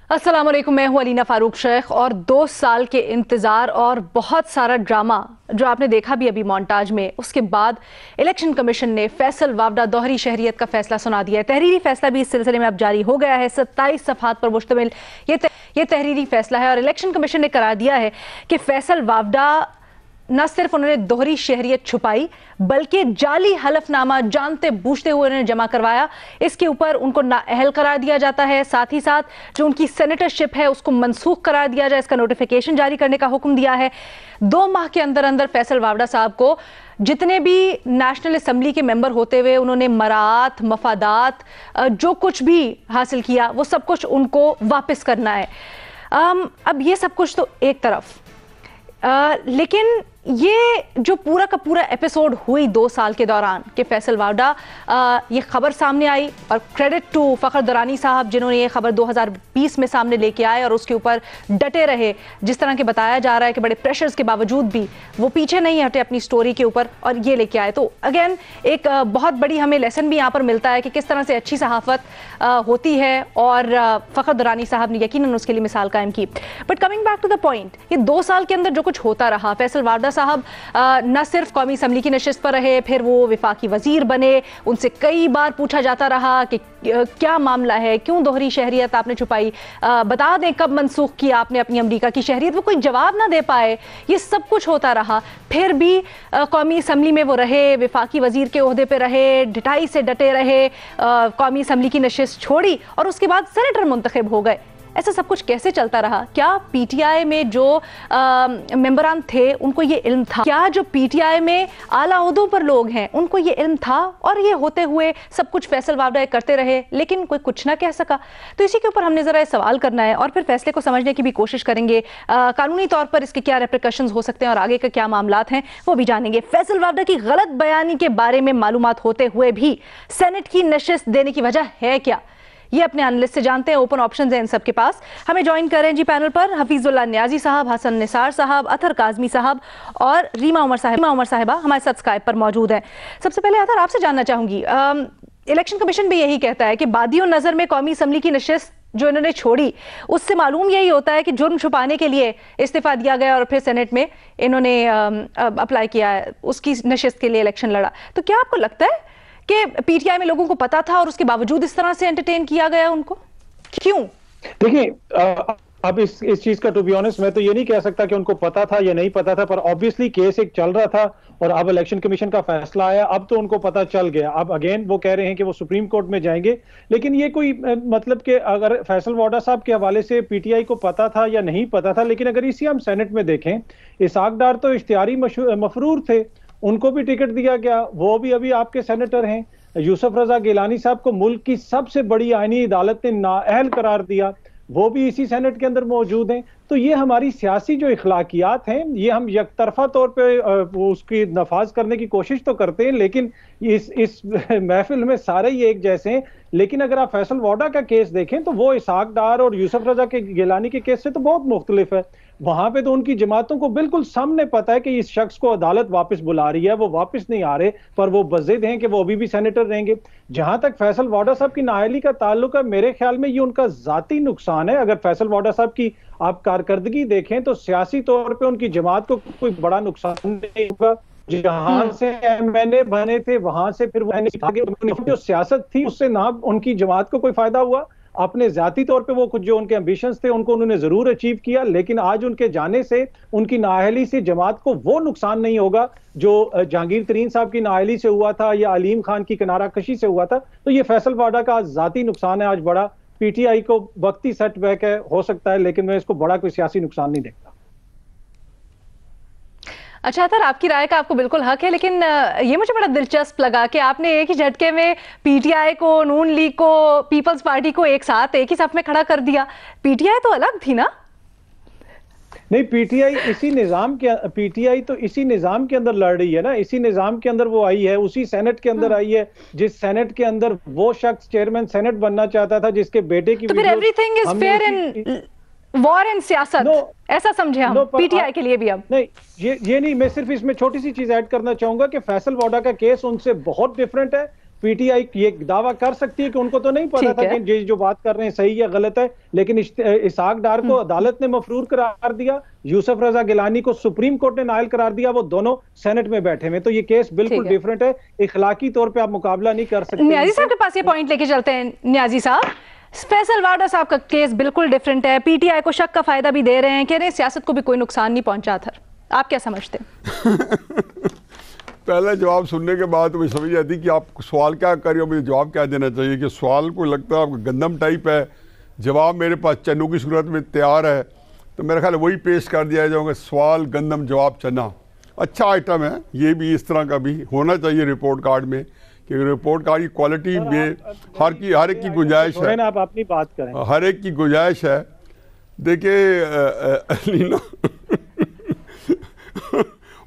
अस्सलाम वालेकुम, मैं हूं अलीना फारूक शेख। और 2 साल के इंतज़ार और बहुत सारा ड्रामा जो आपने देखा भी अभी मोन्टाज में, उसके बाद इलेक्शन कमीशन ने फैसल वावडा दोहरी शहरियत का फैसला सुना दिया है। तहरीरी फैसला भी इस सिलसिले में अब जारी हो गया है। 27 सफ़हात पर मुश्तमिल ये तहरीरी फैसला है और इलेक्शन कमीशन ने करार दिया है कि फैसल वावडा न सिर्फ उन्होंने दोहरी शहरियत छुपाई बल्कि जाली हलफनामा जानते बूझते हुए उन्होंने जमा करवाया। इसके ऊपर उनको नाअहल करार दिया जाता है। साथ ही साथ जो उनकी सेनेटरशिप है उसको मनसूख करार दिया जाए, इसका नोटिफिकेशन जारी करने का हुक्म दिया है। 2 माह के अंदर अंदर फैसल वावडा साहब को जितने भी नेशनल असम्बली के मेंबर होते हुए उन्होंने मरात मफादात जो कुछ भी हासिल किया वो सब कुछ उनको वापस करना है। अब ये सब कुछ तो एक तरफ, लेकिन ये जो पूरा का पूरा एपिसोड हुई 2 साल के दौरान कि फैसल वावडा ये खबर सामने आई, और क्रेडिट टू फ़खर दुरानी साहब जिन्होंने ये खबर 2020 में सामने लेके आए और उसके ऊपर डटे रहे। जिस तरह के बताया जा रहा है कि बड़े प्रेशर्स के बावजूद भी वो पीछे नहीं हटे अपनी स्टोरी के ऊपर और ये लेके आए। तो अगेन एक बहुत बड़ी हमें लेसन भी यहाँ पर मिलता है कि किस तरह से अच्छी सहाफ़त होती है, और फ़खर दुरानी साहब ने यकीनन उसके लिए मिसाल कायम की। But coming back to the point, ये 2 साल के अंदर जो कुछ होता रहा, फैसल वावडा साहब न सिर्फ कौमी असम्बली की नशिस्त पर रहे, फिर वो विफाकी वजीर बने। उनसे कई बार पूछा जाता रहा कि क्या मामला है, क्यों दोहरी शहरियत आपने छुपाई, बता दें कब मनसूख किया आपने अपनी अमेरिका की शहरियत। वो कोई जवाब ना दे पाए, ये सब कुछ होता रहा। फिर भी कौमी असम्बली में वो रहे, विफाकी वजीर के ओहदे पे रहे, ढिठाई से डटे रहे, कौमी असम्बली की नशिस्त छोड़ी और उसके बाद सेनेटर मुंतखब हो गए। ऐसा सब कुछ कैसे चलता रहा? क्या पीटीआई में जो मेंबरान थे उनको ये इल्म था? क्या जो पीटीआई में आला ओहदों पर लोग हैं उनको ये इल्म था? और ये होते हुए सब कुछ फैसल वावडा करते रहे लेकिन कोई कुछ ना कह सका। तो इसी के ऊपर हमने ज़रा सवाल करना है और फिर फैसले को समझने की भी कोशिश करेंगे। कानूनी तौर पर इसके क्या रेप्रिकॉशंस हो सकते हैं और आगे का क्या मामलात हैं वो भी जानेंगे। फैसल वावडा की गलत बयानी के बारे में मालूमात होते हुए भी सेनेट की नशिस्त देने की वजह है क्या, ये अपने एनालिस्ट से जानते हैं। ओपन ऑप्शंस हैं इन सब के पास। हमें ज्वाइन करें जी पैनल पर हफीजुल्लाह नियाजी साहब, हसन निसार साहब, अतर काजमी साहब और रीमा उमर साहिबा हमारे साथ स्काइप पर मौजूद हैं। सबसे पहले अतर आपसे जानना चाहूंगी, इलेक्शन कमीशन भी यही कहता है कि बादियों नजर में कौमी असम्बली की नशिस्त जो इन्होंने छोड़ी उससे मालूम यही होता है कि जुर्म छुपाने के लिए इस्तीफा दिया गया और फिर सेनेट में इन्होंने अप्लाई किया, उसकी नशिस्त के लिए इलेक्शन लड़ा। तो क्या आपको लगता है कि पीटीआई में लोगों को पता था और उसके बावजूद इस तरह से एंटरटेन किया गया उनको? क्यों? देखिए, अब इस चीज का टू बी ऑनेस्ट मैं तो ये नहीं कह सकता कि उनको पता था या नहीं पता था, पर ऑब्वियसली केस एक चल रहा था और अब इलेक्शन कमीशन का फैसला आया, अब तो उनको पता चल गया। अब अगेन वो कह रहे हैं कि वो सुप्रीम कोर्ट में जाएंगे, लेकिन ये कोई मतलब कि अगर फैसल वावडा साहब के हवाले से पीटीआई को पता था या नहीं पता था, लेकिन अगर इसी हम सेनेट में देखें, इसहाक डार तो इश्तिहारी मफरूर थे, उनको भी टिकट दिया गया, वो भी अभी आपके सेनेटर हैं। यूसुफ रजा गिलानी साहब को मुल्क की सबसे बड़ी आईनी अदालत ने नाअहल करार दिया, वो भी इसी सेनेट के अंदर मौजूद हैं। तो ये हमारी सियासी जो इखलाकियात हैं, ये हम यकतरफा तौर पे उसकी नफाज करने की कोशिश तो करते हैं, लेकिन इस महफिल में सारे ही एक जैसे हैं। लेकिन अगर आप फैसल वावडा का केस देखें तो वो इसहाक डार और यूसुफ रजा के गिलानी के केस से तो बहुत मुख्तलिफ है। वहां पे तो उनकी जमातों को बिल्कुल सामने पता है कि इस शख्स को अदालत वापस बुला रही है, वो वापस नहीं आ रहे, पर वो बज़िद हैं कि वो अभी भी सेनेटर रहेंगे। जहां तक फैसल वावडा साहब की नाअहली का ताल्लुक है, मेरे ख्याल में ये उनका जाती नुकसान है। अगर फैसल वावडा साहब की आप कारकर्दगी देखें तो सियासी तौर पर उनकी जमात को कोई बड़ा नुकसान नहीं होगा। जहां से एमएनए बने थे वहां से फिर वो जो सियासत थी उससे ना उनकी जमात को कोई फायदा हुआ, अपने जाती तौर पे वो कुछ जो उनके एम्बिशंस थे उनको उन्होंने जरूर अचीव किया, लेकिन आज उनके जाने से उनकी नाअहली से जमात को वो नुकसान नहीं होगा जो जहांगीर तरीन साहब की नाअहली से हुआ था या अलीम खान की किनारा कशी से हुआ था। तो ये फैसल वावडा का जाती नुकसान है आज बड़ा, पीटीआई को वक्ती सेटबैक है, हो सकता है, लेकिन मैं इसको बड़ा कोई सियासी नुकसान नहीं देखता। अच्छा सर, आपकी राय का आपको बिल्कुल हक है, लेकिन ये मुझे बड़ा दिलचस्प लगा कि आपने एक ही झटके में पीटीआई को, नून लीग को, पीपल्स पार्टी को एक साथ एक ही सफ में खड़ा कर दिया। पीटीआई तो अलग थी ना? नहीं, पीटीआई तो इसी निजाम के अंदर लड़ रही है ना, इसी निजाम के अंदर वो आई है, उसी सेनेट के अंदर आई है जिस सेनेट के अंदर वो शख्स चेयरमैन सेनेट बनना चाहता था जिसके बेटे की। तो फिर everything is fair in war and सियासत, ऐसा समझे हम पीटीआई के लिए भी? अब नहीं, ये नहीं, मैं सिर्फ इसमें छोटी सी चीज ऐड करना चाहूंगा कि फैसल वावडा का केस उनसे बहुत डिफरेंट है। पीटीआई ये दावा कर सकती है कि उनको तो नहीं पता था कि ये जो बात कर रहे हैं सही या गलत है, लेकिन इसहाक डार को अदालत ने मफरूर करार दिया, यूसुफ रजा गिलानी को सुप्रीम कोर्ट ने नाअहल करार दिया, वो दोनों सेनेट में बैठे हुए। तो ये केस बिल्कुल डिफरेंट है, इखलाकी तौर पे आप मुकाबला नहीं कर सकते। न्याजी साहब के पास ये पॉइंट लेके चलते हैं। न्याजी साहब, फैसल वाडा साहब का केस बिल्कुल डिफरेंट है, पीटीआई को शक का फायदा भी दे रहे हैं, कह रहे हैं सियासत को भी कोई नुकसान नहीं पहुंचा था। आप क्या समझते हैं? पहले जवाब सुनने के बाद मुझे समझ आती कि आप सवाल क्या कर रहे हो, मुझे जवाब क्या देना चाहिए। कि सवाल को लगता है आपका गंदम टाइप है, जवाब मेरे पास चन्नू की सूरत में तैयार है, तो मेरा ख्याल वही पेश कर दिया जाऊँगा। सवाल गंदम जवाब चन्ना अच्छा आइटम है, ये भी इस तरह का भी होना चाहिए रिपोर्ट कार्ड में, कि रिपोर्ट कार्ड की क्वालिटी में हर एक की गुंजाइश है। आप अपनी बात करें, हर एक की गुंजाइश है। देखिए लीना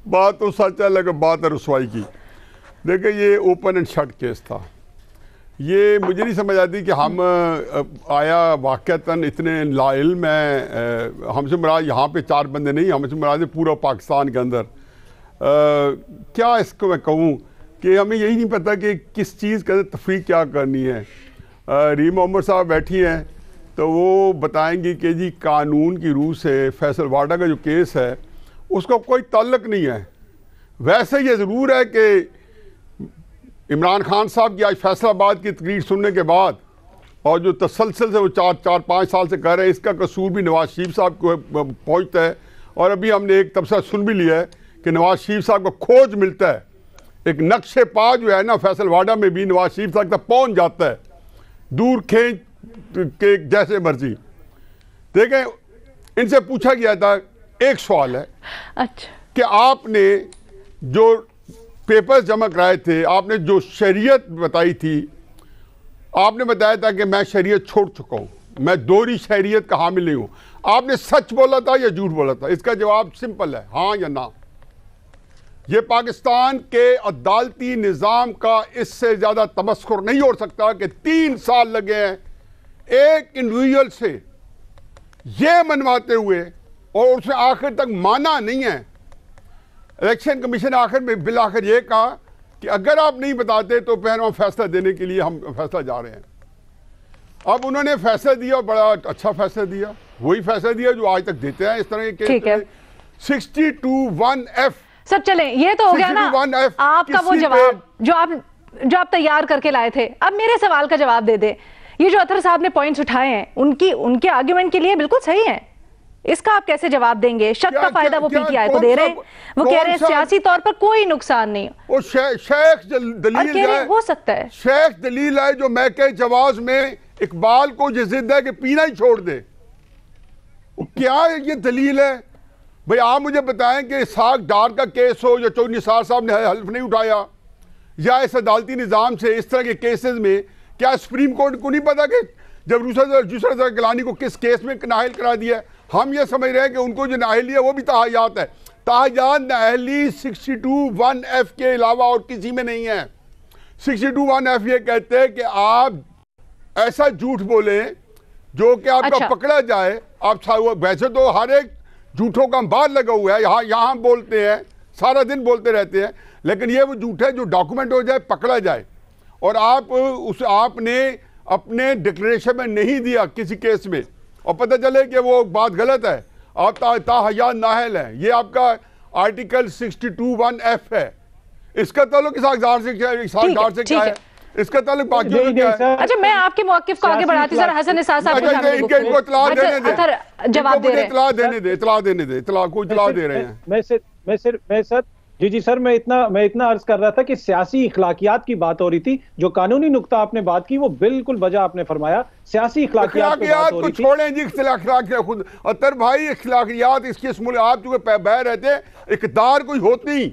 बात तो सच है, लेकिन बात है रसवाई की। देखिए ये ओपन एंड शट केस था, ये मुझे नहीं समझ आती कि हम आया वाक़तन इतने लाइल्म है। हमसे मुराद यहाँ पे 4 बंदे नहीं, हमसे मुराद है पूरा पाकिस्तान के अंदर। क्या इसको मैं कहूँ कि हमें यही नहीं पता कि किस चीज़ के अंदर तफरीक क्या करनी है। रीम मोहम्मद साहब बैठी हैं तो वो बताएंगी कि जी कानून की रूह से फैसल वाडा का जो केस है उसका कोई ताल्लुक नहीं है। वैसे ये ज़रूर है कि इमरान खान साहब की आज फैसलाबाद की तकरीर सुनने के बाद और जो तसलसल से वो 4-5 साल से कह रहे हैं, इसका कसूर भी नवाज शरीफ साहब को पहुँचता है। और अभी हमने एक तबसरा सुन भी लिया है कि नवाज शरीफ साहब को खोज मिलता है, एक नक्शे पा जो है ना फैसल वाडा में भी नवाज शरीफ साहब तक पहुँच जाता है, दूर खींच के जैसे मर्जी। देखें, इनसे पूछा गया था, एक सवाल है अच्छा कि आपने जो पेपर्स जमा कराए थे, आपने जो शरीयत बताई थी, आपने बताया था कि मैं शरीयत छोड़ चुका हूं, मैं दोहरी शरीयत का हामिल नहीं हूं। आपने सच बोला था या झूठ बोला था? इसका जवाब सिंपल है, हाँ या ना। ये पाकिस्तान के अदालती निज़ाम का इससे ज़्यादा तमस्खुर नहीं हो सकता कि 3 साल लगे हैं एक इंडिविजुअल से ये मनवाते हुए और उसने आखिर तक माना नहीं है। इलेक्शन कमीशन आखिर में बिल आखिर ये कहा कि अगर आप नहीं बताते तो फिर हम फैसला देने के लिए हम फैसला जा रहे हैं। अब उन्होंने फैसला दिया, बड़ा अच्छा फैसला दिया, वही फैसला दिया जो आज तक देते हैं इस तरह के केस। 62(1)(f सर चलें, ये तो हो गया ना आपका वो जवाब जो आप तैयार करके लाए थे। अब मेरे सवाल का जवाब दे दे। ये जो अतर साहब ने पॉइंट्स उठाए हैं उनके आर्गुमेंट के लिए बिल्कुल सही है, इसका आप कैसे जवाब देंगे? शक का फायदा वो पीटीआई को दे रहे हैं, वो कह रहे हैं सियासी तौर पर कोई नुकसान नहीं। वो शेख दलील है, हो सकता है शेख दलील है जो महके जवाज में इकबाल को ये जिद है कि पीना ही छोड़ दे। क्या ये दलील है? भाई आप मुझे बताएं कि इसहाक डार का केस हो या चौधरी निसार साहब ने हल्फ नहीं उठाया, या इस अदालती निज़ाम से इस तरह के केसेस में क्या सुप्रीम कोर्ट को नहीं पता कि जब यूसुफ रजा गिलानी को किस केस में नाअहल करा दिया? हम ये समझ रहे हैं कि उनको जो नाअहली है वो भी ताहयात है। ताहयात नाअहली 62(1)(f के अलावा और किसी में नहीं है। 62(1)(f ये कहते हैं कि आप ऐसा झूठ बोले जो कि आपका पकड़ा जाए। आप वैसे तो हर एक झूठों का अंबार लगा हुआ है, यहाँ बोलते हैं, सारा दिन बोलते रहते हैं, लेकिन ये वो झूठ है जो डॉक्यूमेंट हो जाए, पकड़ा जाए। और आपने अपने डिक्लेरेशन में नहीं दिया किसी केस में और पता चले कि वो बात गलत है, आप ताहयात नाअहल है। ये आपका आर्टिकल 62(1)(f है। इसका ताल्लुक इसहाक डार से क्या है? इसका ताल्लुक बाकियों से क्या है? अच्छा, मैं आपके मौक़िफ़ को आगे बढ़ाती सर हसन निसार साहब इनको इत्तला देने दे, जवाब दे रहे हैं, इत्तला देने दे, को इत्तला दे रहे हैं। जी सर, मैं इतना अर्ज कर रहा था कि सियासी इखलाकियात की बात हो रही थी। जो कानूनी नुक्ता आपने बात की वो बिल्कुल बजा आपने फरमाया। सियासी इखलाकियात को छोड़ें जी, खुद अतर भाई इखलाकियात इसके आप जो बह रहे थे, इक़्तिदार कोई होती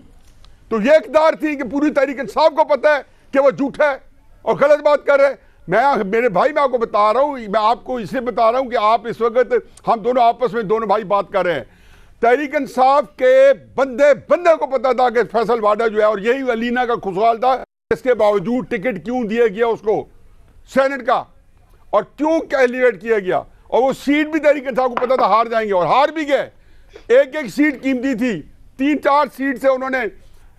तो ये इक़्तिदार थी कि पूरी तहरीक इंसाफ को पता है कि वो झूठ है और गलत बात कर रहे हैं। मेरे भाई, मैं आपको बता रहा हूँ, मैं आपको इसलिए बता रहा हूँ कि आप इस वक्त हम दोनों आपस में दोनों भाई बात कर रहे हैं। तहरीक इंसाफ के बंदे को पता था कि फैसल वाडा जो है, और यही अलीना का खुशहाल था, इसके बावजूद टिकट क्यों दिया गया उसको सेनेट का और क्यों कैंडिडेट किया गया। और वो सीट भी तहरीक इंसाफ को पता था हार जाएंगे और हार भी गए। एक सीट कीमती थी, 3-4 सीट से उन्होंने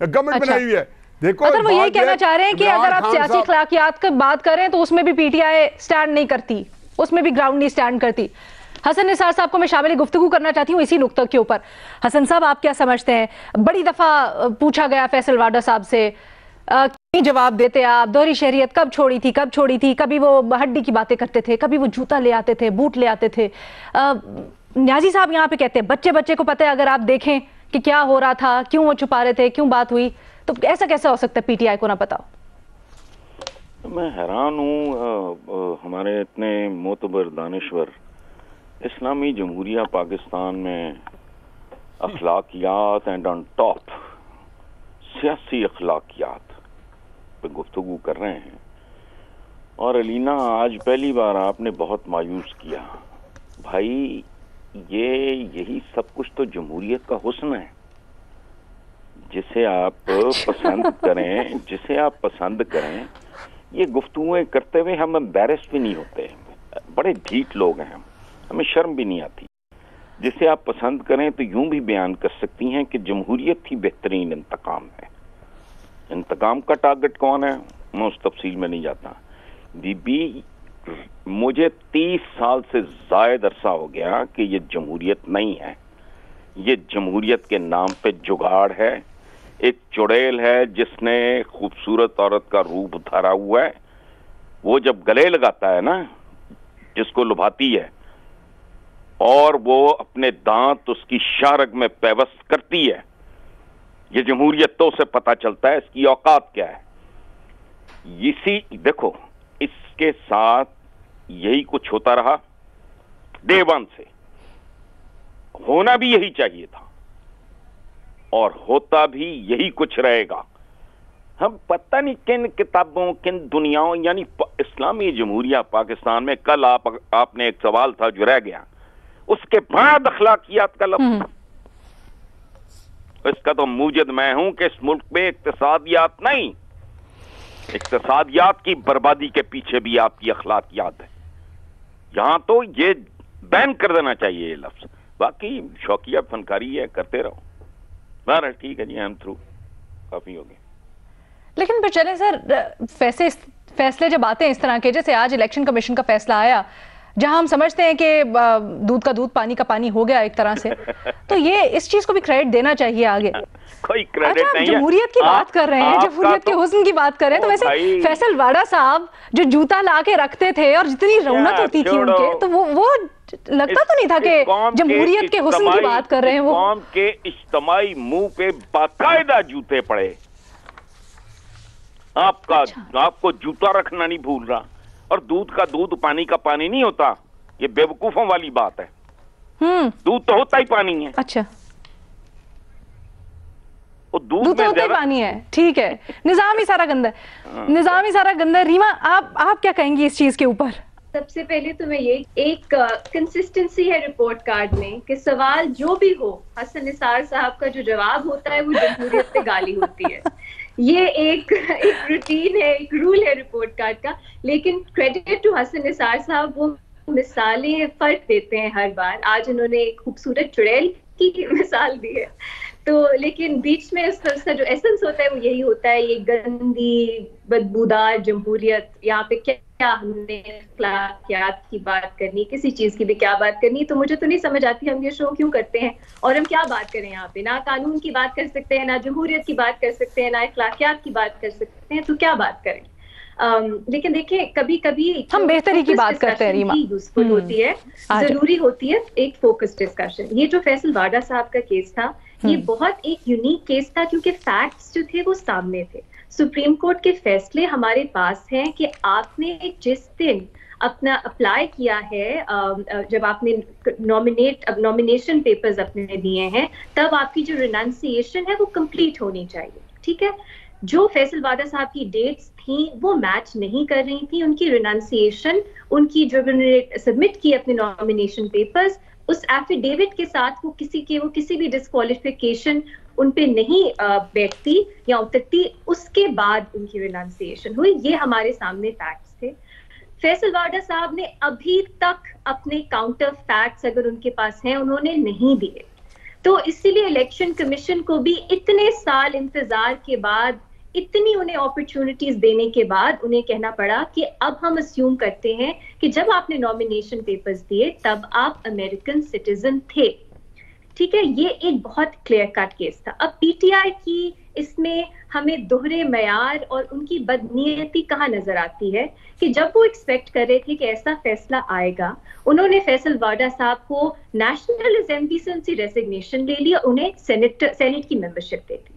गवर्नमेंट बनाई हुई है। देखो अगर वो यही कहना चाह रहे हैं कि अगर आप सियासी अखलाकियात की बात करें तो उसमें भी पीटीआई स्टैंड नहीं करती, उसमें भी ग्राउंड नहीं स्टैंड करती। हसन निसार साहब को मैं शामिल गुफ्तगू करना चाहती हूँ इसी नुक्ते के ऊपर। हसन साहब, आप क्या समझते हैं? बड़ी दफा पूछा गया फैसल वाडा साहब से, नहीं जवाब देते आप। दोहरी शहरियत कब छोड़ी थी, कब छोड़ी थी? कभी वो हड्डी की बातें करते थे, कभी वो जूता ले आते थे, बूट ले आते थे। न्याजी साहब यहाँ पे कहते हैं बच्चे बच्चे को पता है, अगर आप देखें कि क्या हो रहा था, क्यों वो छुपा रहे थे, क्यों बात हुई, तो ऐसा कैसे हो सकता है पीटीआई को ना पता हो? मैं हैरान हूँ, हमारे इतने मोतबर दानिश्वर इस्लामी जमहूरिया पाकिस्तान में अखलाकियात एंड ऑन टॉप सियासी अखलाकियात पे गुफ्तगू कर रहे हैं। और अलीना, आज पहली बार आपने बहुत मायूस किया भाई। यही सब कुछ तो जमहूरियत का हुस्न है, जिसे आप पसंद करें, जिसे आप पसंद करें। ये गुफ्तगूएं करते हुए हम एम्बैरेस्ड भी नहीं होते, बड़े ढीठ लोग हैं हम, हमें शर्म भी नहीं आती। जिसे आप पसंद करें तो यूं भी बयान कर सकती हैं कि जमहूरियत ही बेहतरीन इंतकाम है। इंतकाम का टारगेट कौन है, मैं उस तफसील में नहीं जाता। बीबी, मुझे 30 साल से जायद अरसा हो गया कि ये जमहूरियत नहीं है, ये जमहूरियत के नाम पे जुगाड़ है। एक चुड़ैल है जिसने खूबसूरत औरत का रूप धारा हुआ है, वो जब गले लगाता है ना, जिसको लुभाती है, और वो अपने दांत उसकी शारग में पेवस्त करती है, ये जमहूरियत तो उसे पता चलता है इसकी औकात क्या है। इसी देखो, इसके साथ यही कुछ होता रहा डे वन से, होना भी यही चाहिए था और होता भी यही कुछ रहेगा। हम पता नहीं किन किताबों, किन दुनियाओं, यानी इस्लामी जमहूरिया पाकिस्तान में, कल आपने एक सवाल था जो रह गया, उसके बाद अखलाकियात का लफ्ज़, इसका तो मूजद मैं हूं कि इस मुल्क में इक्तिसादियात नहीं, इक्तिसादियात की बर्बादी के पीछे भी आपकी अखलाकियात है। यहां तो ये बैन कर देना चाहिए ये लफ्ज। बाकी शौकिया फनकारी है, करते रहो। बहरहाल ठीक है जी, आई एम थ्रू, काफी हो गया। लेकिन फिर चले सर, फैसले जब आते हैं इस तरह के, जैसे आज इलेक्शन कमीशन का फैसला आया, जहां हम समझते हैं कि दूध का दूध पानी का पानी हो गया एक तरह से, तो ये इस चीज को भी क्रेडिट देना चाहिए आगे। कोई क्रेडिट नहीं है। जमहूरियत की बात कर रहे हैं, जमहूरियत के हुस्न की बात कर रहे हैं, तो वैसे फैसल वाडा साहब जो जूता ला के रखते थे और जितनी रौनक होती थी उनके, तो वो लगता तो नहीं था कि जमहूरियत के हुस्न की बात कर रहे हैं। वो कौम के इज्तिमाई मुंह पे बाकायदा जूते पड़े। आपको जूता रखना नहीं भूल रहा। और दूध का दूध पानी का पानी नहीं होता, ये बेवकूफों वाली बात है। दूध तो होता ही पानी है। अच्छा, दूध तो होता ही पानी है, ठीक है। निजाम ही सारा गंदा है, निजाम ही सारा गंदा है। रीमा, आप क्या कहेंगी इस चीज के ऊपर? सबसे पहले तो मैं ये एक कंसिस्टेंसी है रिपोर्ट कार्ड में कि सवाल जो भी हो, हसन निसार साहब का जो जवाब होता है वो जमहूरियत पे गाली होती है। ये एक रूटीन है, एक रूल है रिपोर्ट कार्ड का। लेकिन क्रेडिट टू हसन निसार साहब, वो मिसालें फर्क देते हैं हर बार। आज उन्होंने एक खूबसूरत चुड़ैल की मिसाल दी है, तो लेकिन बीच में उसका जो एसेंस होता है वो यही होता है, ये गंदी बदबूदार जमहूरियत। यहाँ पे क्या हमने अखलाकियात की बात करनी, किसी चीज की भी क्या बात करनी, तो मुझे तो नहीं समझ आती हम ये शो क्यों करते हैं और हम क्या बात करें यहाँ पे। ना कानून की बात कर सकते हैं, ना जमहूरियत की बात कर सकते हैं, ना अखलाकियात की बात कर सकते हैं, तो क्या बात करें। लेकिन देखिए, कभी कभी हम बेहतरी की बात करते हैं रीमा, यूजफुल होती है, जरूरी होती है एक फोकस डिस्कशन। ये जो फैसल वाडा साहब का केस था, ये बहुत एक यूनिक केस था क्योंकि फैक्ट्स जो थे वो सामने थे। सुप्रीम कोर्ट के फैसले हमारे पास हैं कि आपने जिस दिन अपना अप्लाई किया है, जब आपने नॉमिनेशन पेपर्स अपने दिए हैं, तब आपकी जो रिनाउंसिएशन है वो कंप्लीट होनी चाहिए, ठीक है। जो फैसल वाडा साहब की डेट्स थी वो मैच नहीं कर रही थी। उनकी रिनाउंसिएशन, उनकी जो उन्होंने सबमिट की अपने नॉमिनेशन पेपर्स, उस एफिडेविट के साथ वो किसी भी डिस्क्वालिफिकेशन उन पे नहीं बैठती या उतरती। उसके बाद उनकी रिनाउंसिएशन हुई। ये हमारे सामने फैक्ट्स थे। फैसल वाडा साहब ने अभी तक अपने काउंटर फैक्ट्स, अगर उनके पास हैं, उन्होंने नहीं दिए। तो इसीलिए इलेक्शन कमीशन को भी इतने साल इंतजार के बाद इतनी उन्हें अपॉर्चुनिटीज देने के बाद उन्हें कहना पड़ा कि अब हम अस्यूम करते हैं कि जब आपने नॉमिनेशन पेपर्स दिए तब आप अमेरिकन सिटीजन थे। ठीक है, ये एक बहुत क्लियर कट केस था। अब पीटीआई की इसमें हमें दोहरे मयार और उनकी बदनीयती कहाँ नजर आती है कि जब वो एक्सपेक्ट कर रहे थे कि ऐसा फैसला आएगा, उन्होंने फैसल वाडा साहब को नेशनल असेंबली से उनसे रेजिग्नेशन ले ली और उन्हें सेनेट की मेंबरशिप दे दी,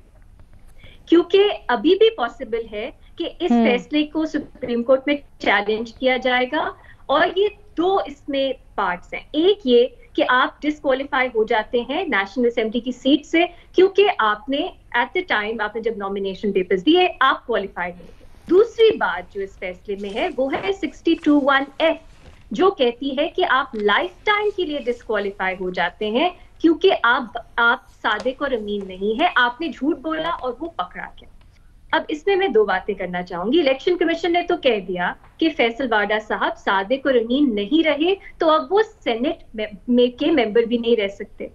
क्योंकि अभी भी पॉसिबल है कि इस फैसले को सुप्रीम कोर्ट में चैलेंज किया जाएगा। और ये दो इसमें पार्ट्स हैं, एक ये कि आप डिस्क्वालीफाई हो जाते हैं नेशनल असेंबली की सीट से क्योंकि आपने एट द टाइम आपने जब नॉमिनेशन पेपर्स दिए आप क्वालिफाइड नहीं थे। दूसरी बात जो इस फैसले में है वो है 62(1)(f जो कहती है कि आप लाइफ टाइम के लिए डिस्क्वालीफाई हो जाते हैं क्योंकि आप सादिक और अमीन नहीं है, आपने झूठ बोला और वो पकड़ा गया। अब इसमें मैं दो बातें करना चाहूंगी। इलेक्शन कमीशन ने तो कह दिया कि फैसल वाडा साहब सादिक और अमीन नहीं रहे तो अब वो सेनेट में के मेंबर भी नहीं रह सकते।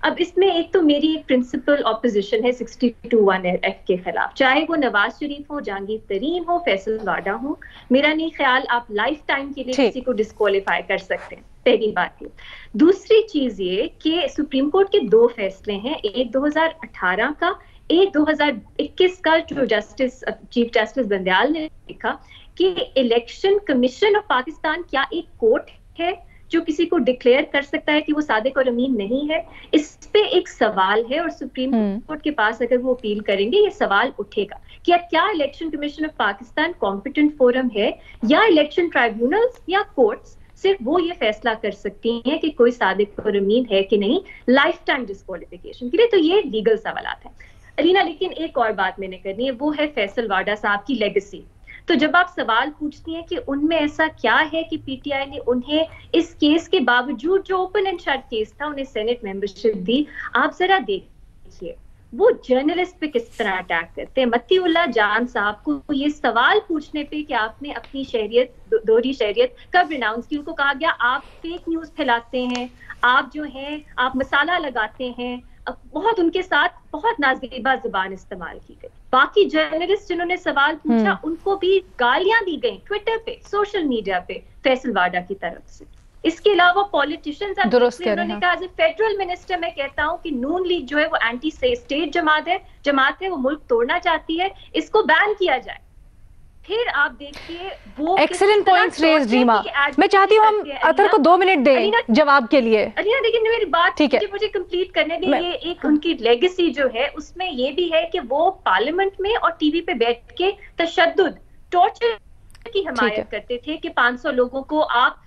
अब इसमें एक तो मेरी प्रिंसिपल ऑपोजिशन है 62(1)(f के खिलाफ, चाहे वो नवाज शरीफ हो, जहांगीर तरीन हो, फैसल वाडा हो। मेरा नहीं ख्याल आप लाइफ टाइम के लिए किसी को डिस्क्वालीफाई कर सकते हैं, पहली बात ये। दूसरी चीज ये कि सुप्रीम कोर्ट के दो फैसले हैं, एक 2018 का, एक 2021 का, जो चीफ जस्टिस बंदयाल ने लिखा कि इलेक्शन कमीशन ऑफ पाकिस्तान क्या एक कोर्ट है जो किसी को डिक्लेयर कर सकता है कि वो सादिक और अमीन नहीं है। इस पे एक सवाल है और सुप्रीम कोर्ट के पास अगर वो अपील करेंगे ये सवाल उठेगा कि क्या election commission of Pakistan competent forum है या इलेक्शन ट्राइब्यूनल्स या कोर्ट्स सिर्फ वो ये फैसला कर सकती हैं कि कोई सादिक और अमीन है कि नहीं लाइफ टाइम डिस्क्वालिफिकेशन के लिए। तो ये लीगल सवालात है अलीना। लेकिन एक और बात मैंने करनी है, वो है फैसल वाडा साहब की लेगेसी। तो जब आप सवाल पूछती हैं कि उनमें ऐसा क्या है कि पीटीआई ने उन्हें इस केस के बावजूद जो ओपन एंड शट केस था उन्हें सेनेट मेंबरशिप दी, आप जरा देखिए वो जर्नलिस्ट पे किस तरह अटैक करते हैं। मतीउल्लाह जान साहब को ये सवाल पूछने पे कि आपने अपनी शहरियत, दोहरी शहरियत कब रिनाउंस की, उनको कहा गया आप फेक न्यूज फैलाते हैं, आप जो हैं आप मसाला लगाते हैं। बहुत उनके साथ बहुत नाज़ेबा जुबान इस्तेमाल की गई। बाकी जर्नलिस्ट जिन्होंने सवाल पूछा उनको भी गालियां दी गई ट्विटर पे, सोशल मीडिया पे फैसल वाडा की तरफ से। इसके अलावा पॉलिटिशियंस उन्होंने कहा एज ए फेडरल मिनिस्टर मैं कहता हूं कि नून लीग जो है वो एंटी स्टेट जमात है, वो मुल्क तोड़ना चाहती है, इसको बैन किया जाए। फिर आप देखिए वो एक्सीलेंट पॉइंट्स रेज रीमा। मैं चाहती हूँ हम अतर को 2 मिनट दें जवाब के लिए। अलीना देखिए मेरी बात ठीक है, मुझे कंप्लीट करने दें। ये एक उनकी लेगेसी जो है उसमें ये भी है कि वो पार्लियामेंट में और टीवी पे बैठ के तशद्दुद, टॉर्चर की हिमायत करते थे कि 500 लोगों को आप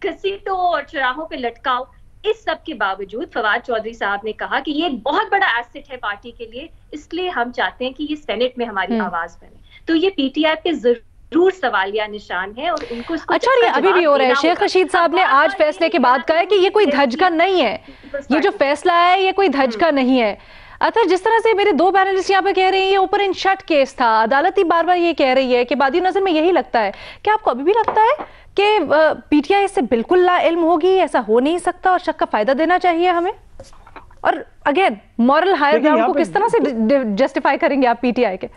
घसीटो और चौराहों पे लटकाओ। इस सब के बावजूद फवाद चौधरी साहब ने कहा कि ये एक बहुत बड़ा एसेट है पार्टी के लिए, इसलिए हम चाहते हैं कि ये सेनेट में हमारी आवाज बने। तो ये पीटीआई पे जरूर सवालिया निशान है और उनको अच्छा ये अभी भी हो रहा है। शेख रशीद साहब ने आज फैसले के बाद कहा है कि ये कोई धज्का नहीं है, ये जो फैसला है ये कोई धज्का नहीं है। अतर जिस तरह से मेरे 2 पैनलिस्ट यहाँ पे कह रहे हैं ये ओपन एंड शट केस था, अदालत ही बार बार ये कह रही है कि बादी नजर में यही लगता है। क्या आपको अभी भी लगता है कि पीटीआई इससे बिल्कुल लाइल्म होगी, ऐसा हो नहीं सकता और शक का फायदा देना चाहिए हमें? और अगेन मॉरल हायर ग्राउंड को किस तरह से जस्टिफाई करेंगे आप पीटीआई के?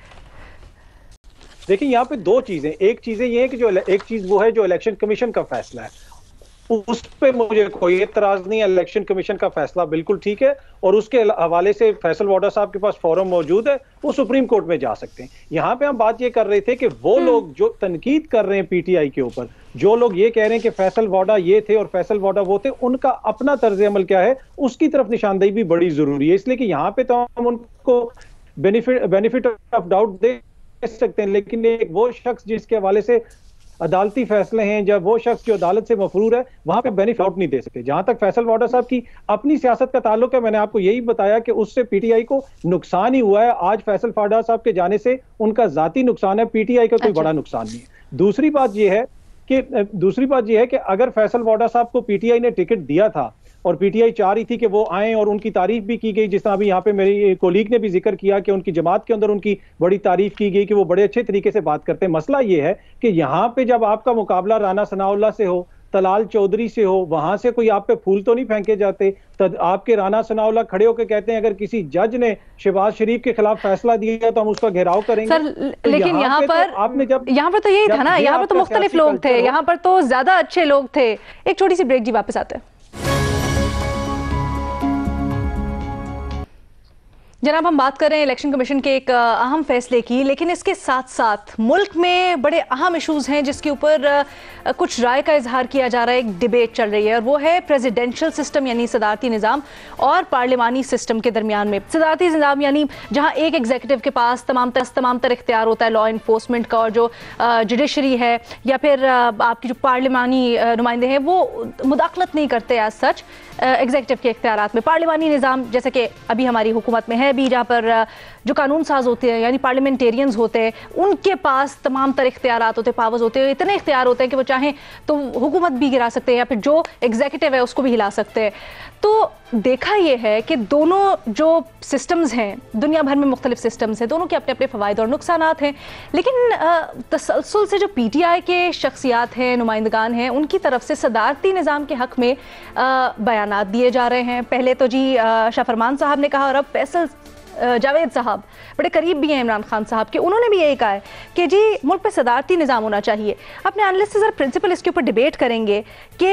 देखिए यहाँ पे 2 चीजें, एक चीजें ये है कि जो एक चीज वो है जो इलेक्शन कमीशन का फैसला है, उस पे मुझे कोई एतराज नहीं है। इलेक्शन कमीशन का फैसला बिल्कुल ठीक है और उसके हवाले से फैसल वाडा साहब के पास फोरम मौजूद है, वो सुप्रीम कोर्ट में जा सकते हैं। यहाँ पे हम बात ये कर रहे थे कि वो लोग जो तनकीद कर रहे हैं पीटीआई के ऊपर, जो लोग ये कह रहे हैं कि फैसल वाडा ये थे और फैसल वाडा वो थे, उनका अपना तर्ज अमल क्या है उसकी तरफ निशानदेही भी बड़ी जरूरी है। इसलिए कि यहाँ पे तो हम उनको बेनिफिट ऑफ डाउट दे सकते हैं, लेकिन एक वो शख्स जिसके हवाले से अदालती फैसले हैं, जब वो शख्स जो अदालत से मफरूर है वहां पे बेनिफिट नहीं दे सकते। जहां तक फैसल वाडा साहब की अपनी सियासत का ताल्लुक है, मैंने आपको यही बताया कि उससे पीटीआई को नुकसान ही हुआ है। आज फैसल वाडा साहब के जाने से उनका जाती नुकसान है, पीटीआई का कोई बड़ा नुकसान नहीं है। दूसरी बात यह है कि अगर फैसल वाडा साहब को पीटीआई ने टिकट दिया था और पीटीआई चाह रही थी कि वो आए और उनकी तारीफ भी की गई, जिस तरह अभी यहाँ पे मेरी कोलीग ने भी जिक्र किया कि उनकी जमात के अंदर उनकी बड़ी तारीफ की गई कि वो बड़े अच्छे तरीके से बात करते हैं। मसला ये है कि यहाँ पे जब आपका मुकाबला राना सनाउल्लाह से हो तलाल चौधरी से हो, वहां से कोई आप पे फूल तो नहीं फेंके जाते। तो आपके राना सनाउल्लाह खड़े होकर कहते हैं अगर किसी जज ने शहबाज शरीफ के खिलाफ फैसला दिया तो हम उसका घेराव करेंगे। सर तो लेकिन यहाँ पर तो आपने जब यहाँ पर तो यही था ना, यहाँ पर तो मुख्तलिफ लोग थे, यहाँ पर तो ज्यादा अच्छे लोग थे। एक छोटी सी ब्रेक जी, वापस आते हैं। जनाब, हम बात कर रहे हैं इलेक्शन कमीशन के एक अहम फैसले की, लेकिन इसके साथ साथ मुल्क में बड़े अहम इश्यूज हैं जिसके ऊपर कुछ राय का इजहार किया जा रहा है, एक डिबेट चल रही है, और वो है प्रेसिडेंशियल सिस्टम यानी सदारती निज़ाम और पार्लिमानी सिस्टम के दरमियान में। सदारती निज़ाम यानी जहां एक एग्जीक्यूटिव के पास तमाम तर इख्तियार होता है लॉ इन्फोर्समेंट का, और जो जुडिशरी है या फिर आपकी जो पार्लिमानी नुमाइंदे हैं वो मुदाखलत नहीं करते एज सच एग्जीक्यूटिव के इख्तियारात में। पार्लिमानी निज़ाम जैसे कि अभी हमारी हुकूमत में है भी, जहाँ पर जो कानून साज होते हैं यानी पार्लियामेंटेरियंस होते हैं, उनके पास तमाम तर इख्तियारात होते हैं, पावर्स होते हैं, इतने इख्तियार होते हैं कि वो चाहें तो हुकूमत भी गिरा सकते हैं या फिर जो एग्जीक्यूटिव है उसको भी हिला सकते हैं। तो देखा यह है कि दोनों जो सिस्टम्स हैं, दुनिया भर में मुख्तलिफ सिस्टम्स हैं, दोनों के अपने अपने फ़वाइद और नुकसानात हैं, लेकिन तसलसल से जो PTI के शख्सियात हैं, नुमाइंदगान हैं, उनकी तरफ से सदारती निज़ाम के हक़ में बयानात दिए जा रहे हैं। पहले तो जी शाह फरमान साहब ने कहा, और अब फैसल जावेद साहब बड़े करीब भी हैं इमरान खान साहब के, उन्होंने भी यही कहा है कि जी मुल्क पे सदारती निज़ाम होना चाहिए। अपने एनालिस्ट से सर प्रिंसिपल इसके ऊपर डिबेट करेंगे कि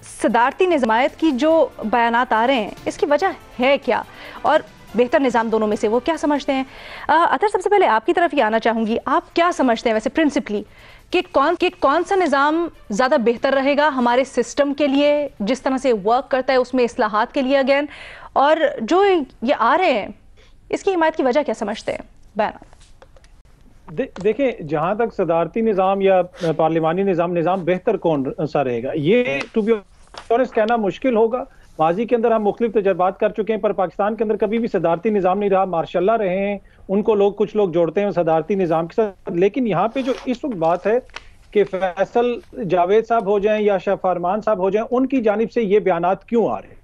सदारती निज़ामियत की जो बयानात आ रहे हैं इसकी वजह है क्या, और बेहतर निज़ाम दोनों में से वो क्या समझते हैं। अतर, सबसे पहले आपकी तरफ ही आना चाहूँगी, आप क्या समझते हैं वैसे प्रिंसिपली कि कौन सा निज़ाम ज़्यादा बेहतर रहेगा हमारे सिस्टम के लिए, जिस तरह से वर्क करता है उसमें इस्लाहात के लिए अगेन, और जो ये आ रहे हैं इसकी हिमायत की वजह क्या समझते हैं बयान? देखें, जहां तक सदारती निज़ाम या पार्लिमानी निज़ाम बेहतर कौन सा रहेगा, ये टू बी ऑनेस्ट कहना मुश्किल होगा। माजी के अंदर हम मुख्तलिफ तजर्बात कर चुके हैं, पर पाकिस्तान के अंदर कभी भी सदारती निज़ाम नहीं रहा। मार्शल्ला रहे हैं, उनको कुछ लोग जोड़ते हैं सदारती निज़ाम के साथ। लेकिन यहाँ पे जो इस वक्त बात है कि फैसल जावेद साहब हो जाएं या शाह फरमान साहब हो जाएं, उनकी जानिब से ये बयानात क्यों आ रहे हैं?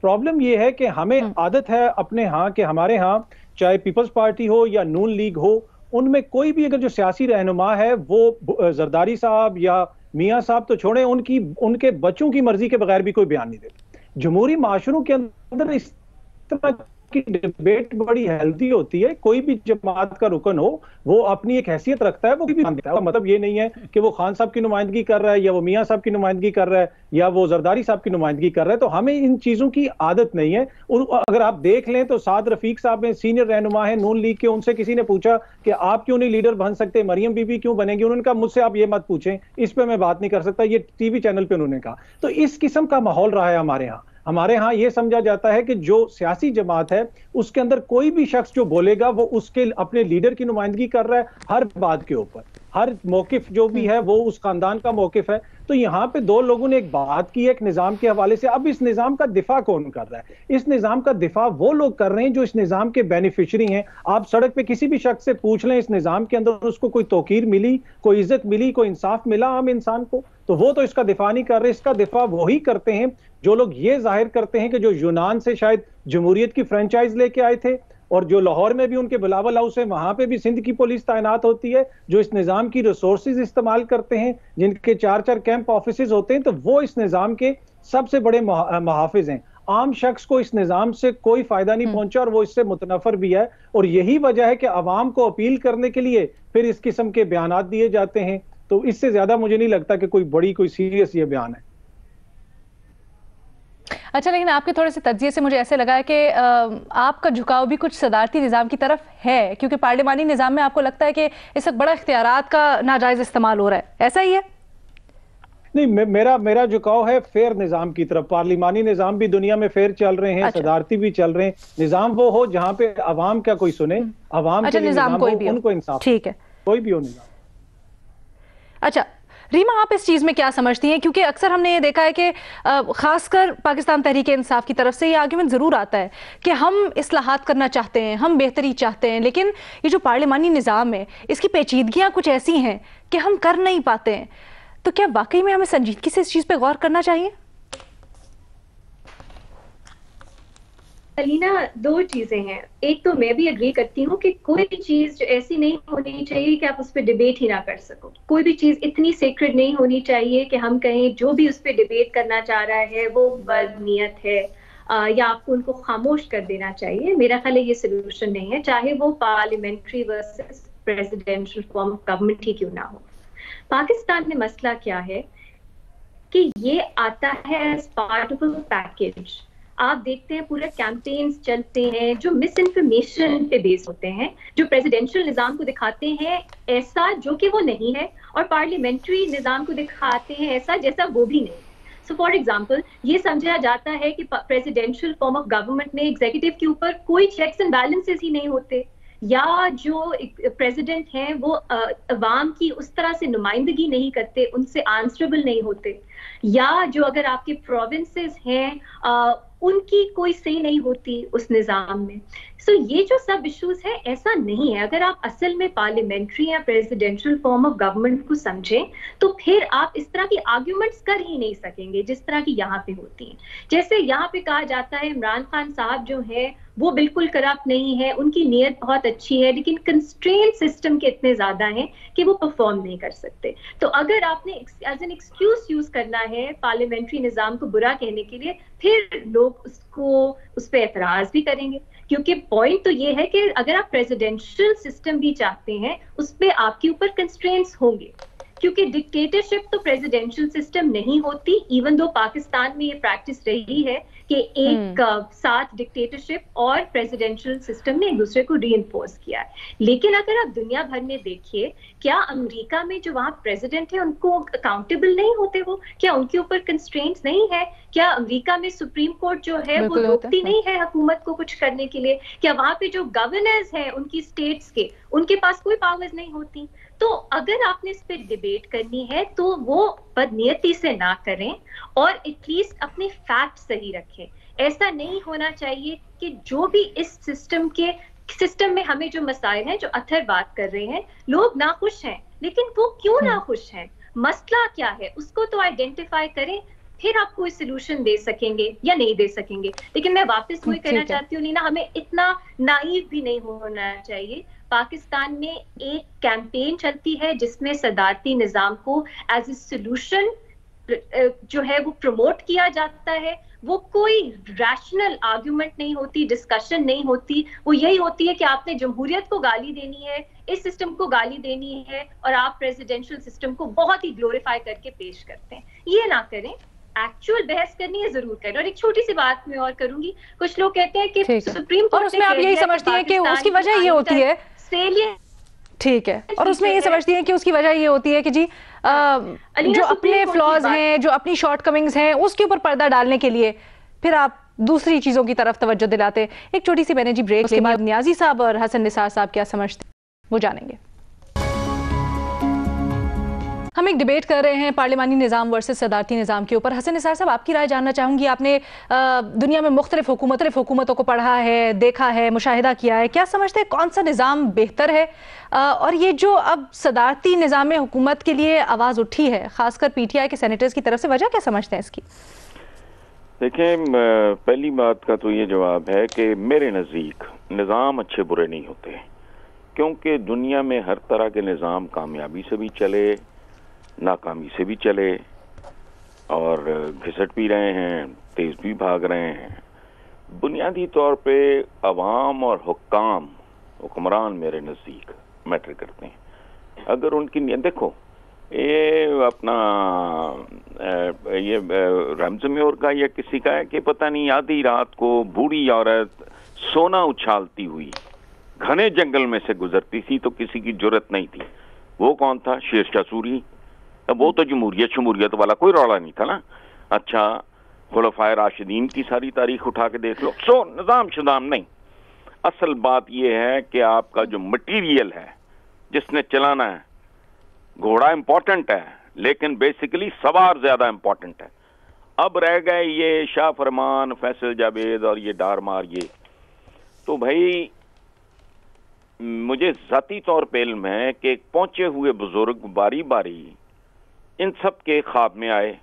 प्रॉब्लम ये है कि हमें आदत है अपने यहाँ के, हमारे यहाँ चाहे पीपल्स पार्टी हो या नून लीग हो, उनमें कोई भी अगर जो सियासी रहनुमा है वो जरदारी साहब या मियाँ साहब तो छोड़े, उनके बच्चों की मर्जी के बगैर भी कोई बयान नहीं देते। जमहूरी माशरों के अंदर इस तरह की डिबेट बड़ी हेल्दी होती है। कोई भी जमात का रुकन हो वो अपनी एक हैसियत रखता है, वो भी बयान देता है। मतलब ये नहीं है कि वो खान साहब की नुमाइंदगी कर रहा है या वो मियाँ साहब की नुमाइंदगी कर रहा है या वो जरदारी साहब की नुमाइंदगी कर रहा है। तो हमें इन चीजों की आदत नहीं है। अगर आप देख लें तो साद रफीक साहब में सीनियर रहनुमा है नून लीग के, उनसे किसी ने पूछा कि आप क्यों नहीं लीडर बन सकते, मरियम बीबी क्यों बनेगी, उन्होंने कहा मुझसे आप ये मत पूछें, इस पे मैं बात नहीं कर सकता, ये टीवी चैनल पे उन्होंने कहा। तो इस किस्म का माहौल रहा है हमारे यहाँ ये समझा जाता है कि जो सियासी जमात है उसके अंदर कोई भी शख्स जो बोलेगा वो उसके अपने लीडर की नुमाइंदगी कर रहा है हर बात के ऊपर। हर मौकिफ जो भी है वो उस खानदान का मौकिफ है। तो यहाँ पे दो लोगों ने एक बात की एक निजाम के हवाले से, अब इस निजाम का दिफा कौन कर रहा है? इस निजाम का दिफा वो लोग कर रहे हैं जो इस निजाम के बेनिफिशरी हैं। आप सड़क पे किसी भी शख्स से पूछ लें इस निजाम के अंदर उसको कोई तौकीर मिली, कोई इज्जत मिली, कोई इंसाफ मिला आम इंसान को, तो वो तो इसका दिफा नहीं कर रहे। इसका दिफा वही करते हैं जो लोग ये जाहिर करते हैं कि जो यूनान से शायद जमहूरियत की फ्रेंचाइज लेके आए थे, और जो लाहौर में भी उनके बिलावल हाउस है वहां पे भी सिंध की पुलिस तैनात होती है, जो इस निजाम की रिसोर्सेज इस्तेमाल करते हैं, जिनके 4-4 कैंप ऑफिसेज होते हैं, तो वो इस निजाम के सबसे बड़े मुहाफिज हैं। आम शख्स को इस निजाम से कोई फायदा नहीं पहुंचा और वो इससे मुतनफर भी है। और यही वजह है कि अवाम को अपील करने के लिए फिर इस किस्म के बयानात दिए जाते हैं। तो इससे ज्यादा मुझे नहीं लगता कि कोई सीरियस ये बयान है। अच्छा, लेकिन आपके थोड़े से तज्जिए से मुझे ऐसे लगा है कि आपका झुकाव भी कुछ सदारती निज़ाम की तरफ है, क्योंकि पार्लिमानी निज़ाम में आपको लगता है कि इस वक्त बड़ा इख्तियारात का नाजायज़ इस्तेमाल हो रहा है, ऐसा ही है? नहीं, मेरा झुकाव है फेयर निज़ाम की तरफ। पार्लिमानी निज़ाम भी दुनिया में फेयर चल रहे हैं, सदारती भी चल रहे हैं। निज़ाम वो हो जहाँ पे अवाम का कोई सुने, अवाम के निज़ाम कोई भी उनको इंसाफ, ठीक है, कोई भी हो निज़ाम। अच्छा रीमा, आप इस चीज़ में क्या समझती हैं? क्योंकि अक्सर हमने ये देखा है कि खासकर पाकिस्तान तहरीक इंसाफ की तरफ से ये आर्ग्यूमेंट ज़रूर आता है कि हम इस्लाहात करना चाहते हैं, हम बेहतरी चाहते हैं, लेकिन ये जो पार्लिमानी निज़ाम है इसकी पेचीदगियाँ कुछ ऐसी हैं कि हम कर नहीं पाते हैं। तो क्या वाकई में हमें संजीदगी से इस चीज़ पर गौर करना चाहिए? अलीना, दो चीजें हैं। एक तो मैं भी एग्री करती हूँ कि कोई भी चीज ऐसी नहीं होनी चाहिए कि आप उस पर डिबेट ही ना कर सको। कोई भी चीज इतनी सीक्रेट नहीं होनी चाहिए कि हम कहें जो भी उस पर डिबेट करना चाह रहा है वो बदनीयत है, या आपको उनको खामोश कर देना चाहिए। मेरा ख्याल है ये सोल्यूशन नहीं है, चाहे वो parliamentary versus presidential form of government ही क्यों ना हो। पाकिस्तान में मसला क्या है कि ये आता है as part of a package. आप देखते हैं पूरे कैंपेन्स चलते हैं जो मिस इन्फॉर्मेशन पे बेस होते हैं, जो प्रेसिडेंशियल निजाम को दिखाते हैं ऐसा जो कि वो नहीं है, और पार्लियामेंट्री निजाम को दिखाते हैं ऐसा जैसा वो भी नहीं। सो फॉर एग्जाम्पल, ये समझा जाता है कि प्रेसिडेंशियल फॉर्म ऑफ गवर्नमेंट में एग्जीक्यूटिव के ऊपर कोई चेक्स एंड बैलेंसेस ही नहीं होते, या जो प्रेसिडेंट हैं वो अवाम की उस तरह से नुमाइंदगी नहीं करते, उनसे आंसरेबल नहीं होते, या जो अगर आपके प्रोविंसेस हैं उनकी कोई सही नहीं होती उस निजाम में। सो ये जो सब इश्यूज है ऐसा नहीं है। अगर आप असल में पार्लियामेंट्री या प्रेसिडेंशियल फॉर्म ऑफ गवर्नमेंट को समझें तो फिर आप इस तरह की आर्ग्यूमेंट्स कर ही नहीं सकेंगे जिस तरह की यहाँ पे होती हैं। जैसे यहाँ पे कहा जाता है इमरान खान साहब जो है वो बिल्कुल करप्ट नहीं है, उनकी नीयत बहुत अच्छी है, लेकिन कंस्ट्रेंट सिस्टम के इतने ज्यादा हैं कि वो परफॉर्म नहीं कर सकते। तो अगर आपने एज एन एक्सक्यूज यूज करना है पार्लियामेंट्री निजाम को बुरा कहने के लिए, फिर लोग उसको उस पर एतराज भी करेंगे। क्योंकि पॉइंट तो ये है कि अगर आप प्रेसिडेंशियल सिस्टम भी चाहते हैं उस पर आपके ऊपर कंस्ट्रेंट्स होंगे, क्योंकि डिक्टेटरशिप तो प्रेसिडेंशियल सिस्टम नहीं होती। इवन दो पाकिस्तान में ये प्रैक्टिस रही है कि एक साथ डिक्टेटरशिप और प्रेसिडेंशियल सिस्टम ने एक दूसरे को रीइंफोर्स किया है। लेकिन अगर आप दुनिया भर में देखिए, क्या अमेरिका में जो वहां प्रेसिडेंट है उनको अकाउंटेबल नहीं होते वो? क्या उनके ऊपर कंस्ट्रेंट्स नहीं है? क्या अमेरिका में सुप्रीम कोर्ट जो है वो रोकती नहीं है हुकूमत को कुछ करने के लिए? क्या वहां पे जो गवर्नर्स हैं उनकी स्टेट्स के, उनके पास कोई पावर्स नहीं होती? तो अगर आपने इस पे डिबेट करनी है तो वो बदनीयती से ना करें और एटलीस्ट अपने फैक्ट सही रखें। ऐसा नहीं होना चाहिए कि जो भी इस सिस्टम में हमें जो मसाइल हैं, जो अथर बात कर रहे हैं, लोग नाखुश हैं, लेकिन वो क्यों नाखुश हैं, मसला क्या है, उसको तो आइडेंटिफाई करें, फिर आप कोई सोल्यूशन दे सकेंगे या नहीं दे सकेंगे। लेकिन मैं वापस वही कहना चाहती हूँ नीना, हमें इतना नाइव भी नहीं होना चाहिए। पाकिस्तान में एक कैंपेन चलती है जिसमें सदारती निजाम को एज ए सोल्यूशन जो है वो प्रमोट किया जाता है। वो कोई रैशनल आर्ग्यूमेंट नहीं होती, डिस्कशन नहीं होती, वो यही होती है कि आपने जमहूरियत को गाली देनी है, इस सिस्टम को गाली देनी है, और आप प्रेसिडेंशियल सिस्टम को बहुत ही ग्लोरीफाई करके पेश करते हैं। ये ना करें, एक्चुअल बहस करनी है जरूर करें। और एक छोटी सी बात मैं और करूंगी, कुछ लोग कहते हैं कि सुप्रीम कोर्ट, और उसमें आप यही समझती हैं कि उसकी वजह ये होती है, ठीक है, और उसमें ये समझती हैं कि उसकी वजह ये होती है कि जी जो अपने फ्लॉज हैं, जो अपनी शॉर्टकमिंग्स हैं, उसके ऊपर पर्दा डालने के लिए फिर आप दूसरी चीजों की तरफ तवज्जो दिलाते। एक छोटी सी मैंने जी ब्रेक के बाद नियाजी साहब और हसन निसार साहब क्या समझते वो जानेंगे। हम एक डिबेट कर रहे हैं पार्लिमानी निज़ाम वर्सेस सदारती निज़ाम के ऊपर। हसन निसार साहब, आपकी राय जानना चाहूँगी। आपने दुनिया में मुख्तलिफ हुकूमतों को पढ़ा है, देखा है, मुशाहिदा किया है, क्या समझते हैं कौन सा निज़ाम बेहतर है? और ये जो अब सदारती निज़ाम में हुकूमत के लिए आवाज़ उठी है, खासकर पीटीआई के सेनेटर्स की तरफ से, वजह क्या समझते हैं इसकी? देखें, पहली बात का तो ये जवाब है कि मेरे नज़दीक निज़ाम अच्छे बुरे नहीं होते, क्योंकि दुनिया में हर तरह के निज़ाम कामयाबी से भी चले, नाकामी से भी चले, और घिसट भी रहे हैं, तेज भी भाग रहे हैं। बुनियादी तौर पे अवाम और हुक्मरान मेरे नज़दीक मैटर करते हैं। अगर उनकी देखो, ये अपना ये रमज़म्योर का या किसी का है कि पता नहीं, आधी रात को बूढ़ी औरत सोना उछालती हुई घने जंगल में से गुजरती थी तो किसी की जुर्रत नहीं थी। वो कौन था? शेरशाह सूरी। वो तो जमहूरियत वाला कोई रौला नहीं था ना। अच्छा, खुलफाए राशिदीन की सारी तारीख उठा के देख लो। सो निज़ाम शुदाम नहीं, असल बात यह है कि आपका जो मटीरियल है जिसने चलाना है, घोड़ा इंपॉर्टेंट है लेकिन बेसिकली सवार ज्यादा इंपॉर्टेंट है। अब रह गए ये शाह फरमान, फैसल जावेद और ये डारमार। ये तो भाई मुझे जाती तौर पे इल्म है कि पहुंचे हुए बुजुर्ग बारी बारी इन सब के ख्वाब में आए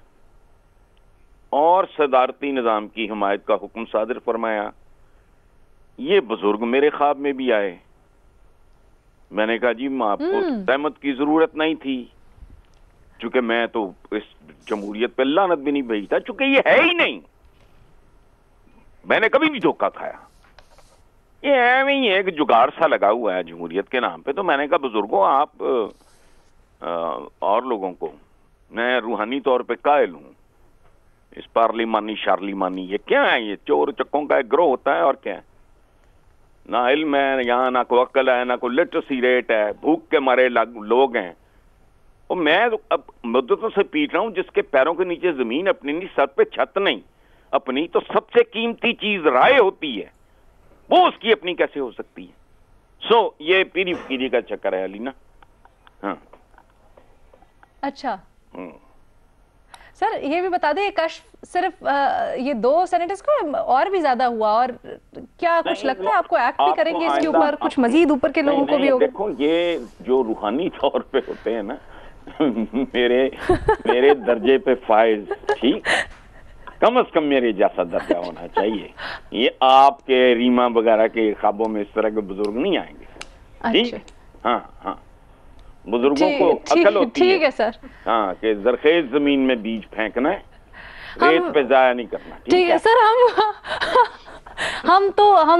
और सदारती निज़ाम की हिमायत का हुक्म सादिर फरमाया ये बुजुर्ग मेरे ख्वाब में भी आए। मैंने कहा जी आपको सहमत की जरूरत नहीं थी, चूंकि मैं तो इस जमहूरियत पे लानत भी नहीं भेजता, चूंकि ये है ही नहीं। मैंने कभी भी धोखा खाया, ये है ही एक जुगाड़ सा लगा हुआ है जमहूरियत के नाम पे। तो मैंने कहा बुजुर्गों, आप और लोगों को, मैं रूहानी तौर पे कायल हूं, इस पार्लिमानी शार्लिमानी ये क्या है, ये चोर चक्कों का एक ग्रोह होता है और क्या है। ना इल्म है यहाँ, ना कोई अक्ल है, ना कोई लिटरेसी रेट है, भूख के मारे लोग हैं। और मैं अब मुद्दतों से पीट रहा हूं, जिसके पैरों के नीचे जमीन अपनी नहीं, सर पे छत नहीं अपनी, तो सबसे कीमती चीज राय होती है, वो उसकी अपनी कैसे हो सकती है। सो ये पीरी फकीरी का चक्कर है अलीना। हाँ अच्छा सर, ये भी बता दें, ये कश्फ सिर्फ ये 2 सेनेटर्स को और भी ज्यादा हुआ, और क्या कुछ लगता है आपको एक्ट भी करेंगे इसके ऊपर, कुछ मजीद ऊपर के लोगों को भी होगा? देखो, ये जो रूहानी तौर पे होते हैं ना मेरे दर्जे पे फाइज, ठीक, कम से कम मेरे जैसा दर्जा होना चाहिए। ये आपके रीमा वगैरह के ख्वाबों में इस तरह के बुजुर्ग नहीं आएंगे, ठीक। हाँ हाँ, बुजुर्गों को अकल होती है, ठीक है सर, हाँ, कि जरखेज जमीन में बीज फेंकना है, रेत पे जाया नहीं करना, ठीक है सर। हम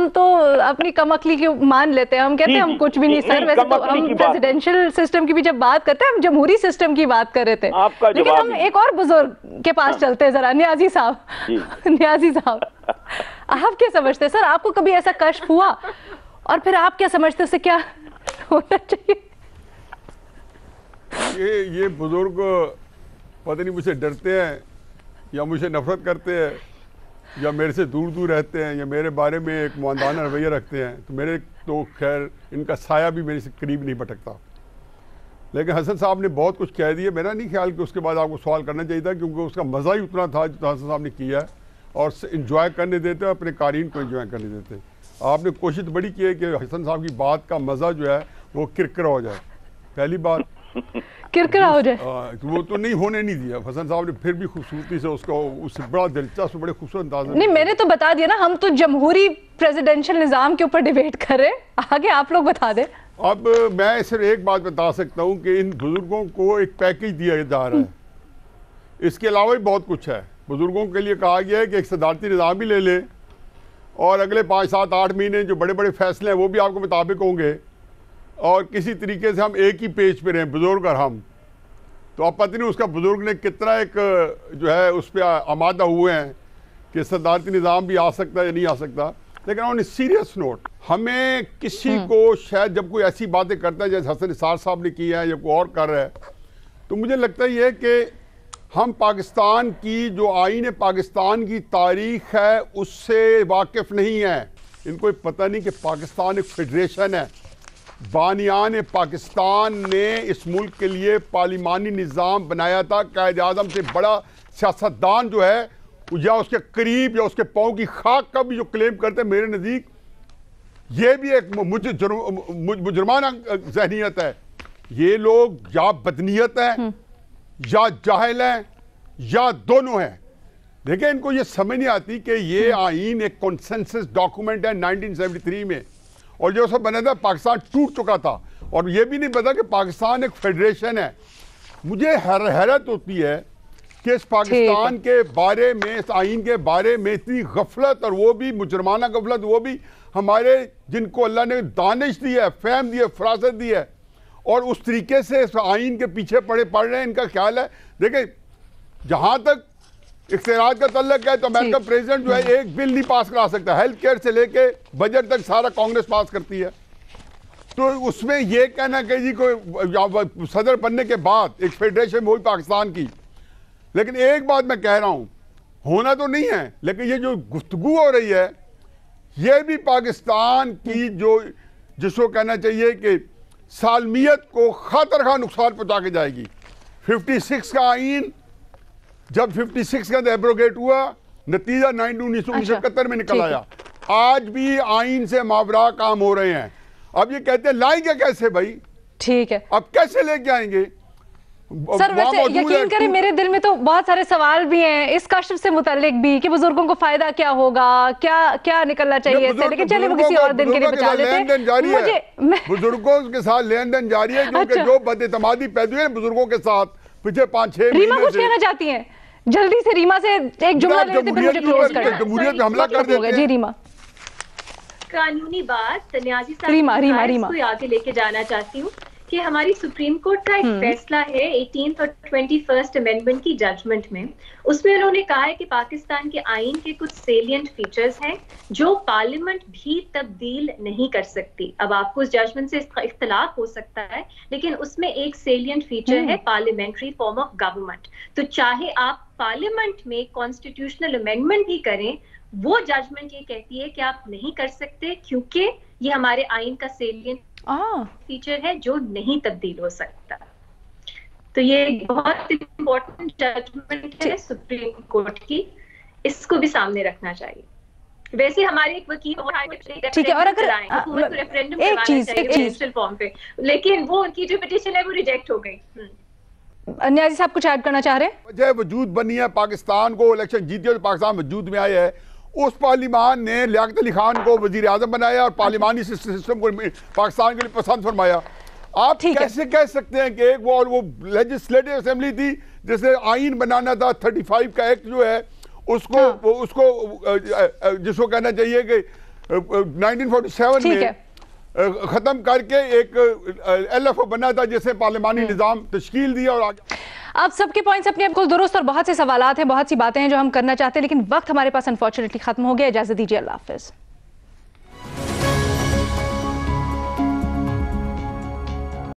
तो अपनी कमअकली की मान लेते हैं, हम कहते हैं हम कुछ भी नहीं सर। वैसे तो हम प्रेसिडेंशियल सिस्टम की भी जब बात करते हैं, हम जमहूरी सिस्टम की बात कर रहे थे, लेकिन हम एक और बुजुर्ग के पास चलते हैं जरा, न्याजी साहब। न्याजी साहब, आप क्या समझते हैं सर, आपको कभी ऐसा कष्ट हुआ, और फिर आप क्या समझते हैं उससे क्या होना चाहिए? ये बुजुर्ग पता नहीं मुझसे डरते हैं या मुझे नफरत करते हैं या मेरे से दूर दूर रहते हैं या मेरे बारे में एक मुआंदाना रवैया रखते हैं, तो मेरे तो खैर इनका साया भी मेरे से करीब नहीं भटकता। लेकिन हसन साहब ने बहुत कुछ कह दिया, मेरा नहीं ख्याल कि उसके बाद आपको सवाल करना चाहिए था, क्योंकि उसका मज़ा ही उतना था जो हसन साहब ने किया है, और इंजॉय करने देते हैं, अपने कारीन को इंजॉय करने देते हैं। आपने कोशिश बड़ी की है कि हसन साहब की बात का मज़ा जो है वो किरकिरा हो जाए। पहली बात किरकिरा हो जाए, वो तो नहीं होने नहीं दिया। हसन साहब ने फिर भी खूबसूरती से उसको, उससे बड़ा दिलचस्प, बड़े खूबसूरत अंदाज नहीं, मैंने तो बता दिया ना, हम तो जमहूरी प्रेसिडेंशियल निजाम के ऊपर डिबेट कर रहे हैं, आगे आप लोग बता दें। अब मैं सिर्फ एक बात बता सकता हूँ कि इन बुजुर्गों को एक पैकेज दिया जा रहा है, इसके अलावा भी बहुत कुछ है। बुजुर्गों के लिए कहा गया है कि एक सदारती निज़ाम भी ले लें, और अगले 5, 7, 8 महीने जो बड़े बड़े फैसले हैं वो भी आपके मुताबिक होंगे, और किसी तरीके से हम एक ही पेज पे रहें, बुजुर्ग और हम। तो अब पता नहीं उसका बुजुर्ग ने कितना एक जो है उस पर आमादा हुए हैं कि सदारती निज़ाम भी आ सकता है या नहीं आ सकता। लेकिन ऑन ए सीरियस नोट, हमें किसी को शायद जब कोई ऐसी बातें करता है जैसे हसन निसार साहब ने किया है या कोई और कर रहा है, तो मुझे लगता है ये कि हम पाकिस्तान की जो आईन पाकिस्तान की तारीख है उससे वाकिफ़ नहीं है। इनको पता नहीं कि पाकिस्तान एक फेडरेशन है। बानियान पाकिस्तान ने इस मुल्क के लिए पार्लिमानी निज़ाम बनाया था। कायद आज़म से बड़ा सियासतदान जो है या उसके करीब या उसके पाँव की खाक का भी जो क्लेम करते हैं, मेरे नज़दीक ये भी एक मुजरमाना जहनीत है। ये लोग या बदनीयत है या जाहिल हैं या दोनों हैं। देखिए, इनको ये समझ नहीं आती कि ये आईन एक कॉन्सेंसस डॉक्यूमेंट है 1973 में, और जो सब बना था पाकिस्तान टूट चुका था, और ये भी नहीं पता कि पाकिस्तान एक फेडरेशन है। मुझे हैरत होती है कि इस पाकिस्तान के बारे में, इस आईन के बारे में इतनी गफलत, और वो भी मुजरमाना गफलत, वो भी हमारे जिनको अल्लाह ने दानिश दी है, फहम दी है, फरासत दी है, और उस तरीके से इस आईन के पीछे पड़ रहे हैं। इनका ख्याल है, देखिए जहाँ तक इख्तियारात का तल्लक है तो अमेरिका प्रेसिडेंट जो है एक बिल नहीं पास करा सकता। हेल्थ केयर से लेके बजट तक सारा कांग्रेस पास करती है। तो उसमें ये कहना कि जी कोई सदर बनने के बाद एक फेडरेशन हुई पाकिस्तान की। लेकिन एक बात मैं कह रहा हूँ, होना तो नहीं है, लेकिन ये जो गुफ्तगू हो रही है ये भी पाकिस्तान की जो जिसको कहना चाहिए कि सालमियत को खातरखा नुकसान पहुँचा के जाएगी। 56 का आइन जब 56 का एब्रोगेट हुआ, नतीजा 1971 में निकल आया। आज भी आइन से मावरा काम हो रहे हैं। अब ये कहते हैं लाएंगे कैसे भाई? ठीक है, अब कैसे लेके आएंगे? सर वैसे यकीन करें मेरे दिल में तो बहुत सारे सवाल भी हैं इस कश्फ से मुताल्लिक भी कि बुजुर्गों को फायदा क्या होगा, क्या क्या निकलना चाहिए इससे, लेकिन चलिए वो किसी और दिन के लिए बचा लेते हैं। बुजुर्गों के साथ लेन देन जारी है, क्योंकि जो बदइतमादी पैदा हुई है बुजुर्गों के साथ पिछले 5-6 महीने। रीमा कुछ कहना चाहती हैं? जल्दी से रीमा से एक जुमला लेते हैं, फिर मुझे क्लोज करना है। जमहूरियत पे हमला कर देते हैं। जी रीमा। कानूनी बात न्याजी रीमा को आगे लेके जाना चाहती हूँ कि हमारी सुप्रीम कोर्ट का एक फैसला है 18th और 21st अमेंडमेंट की जजमेंट में। उसमें उन्होंने कहा है कि पाकिस्तान के आईन के कुछ सेलिएंट फीचर्स हैं जो पार्लियामेंट भी तब्दील नहीं कर सकती। अब आपको उस जजमेंट से इख्तलाफ हो सकता है, लेकिन उसमें एक सेलिएंट फीचर है पार्लियामेंट्री फॉर्म ऑफ गवर्नमेंट। तो चाहे आप पार्लियामेंट में कॉन्स्टिट्यूशनल अमेंडमेंट भी करें, वो जजमेंट ये कहती है कि आप नहीं कर सकते, क्योंकि ये हमारे आईन का सेलिएंट फीचर है जो नहीं तब्दील हो सकता। तो ये बहुत इंपॉर्टेंट जजमेंट है सुप्रीम कोर्ट की, इसको भी सामने रखना चाहिए। वैसे हमारे एक वकील ठीक है, और अगर रेफरेंडम एक चीज फॉर्म पे, लेकिन वो उनकी जो पिटीशन है वो रिजेक्ट हो गई। न्याजी साहब कुछ ऐड करना चाह रहे हैं? वजह वजूद बनी है, पाकिस्तान को इलेक्शन जीते तो पाकिस्तान वजूद में आया है। उस पार्लिमान ने लियाकत अली खान को वजीर आजम बनाया और पार्लिमानी सिस्टम को पाकिस्तान के लिए पसंद फरमाया। आप कैसे कह सकते हैं कि वो लेजिस्लेटिव असेंबली थी जिसे आइन बनाना था, 35 का एक्ट जो है उसको जिसको कहना चाहिए कि 1947 में खत्म करके एक LFO बना था जिसने पार्लिमानी निजाम तश्कील दिया। और आगे आप सबके पॉइंट्स अपने बिल्कुल दुरुस्त और बहुत से सवालात हैं, बहुत सी बातें हैं जो हम करना चाहते हैं, लेकिन वक्त हमारे पास अनफॉर्चुनेटली खत्म हो गया। इजाजत दीजिए, अल्लाह हाफिज।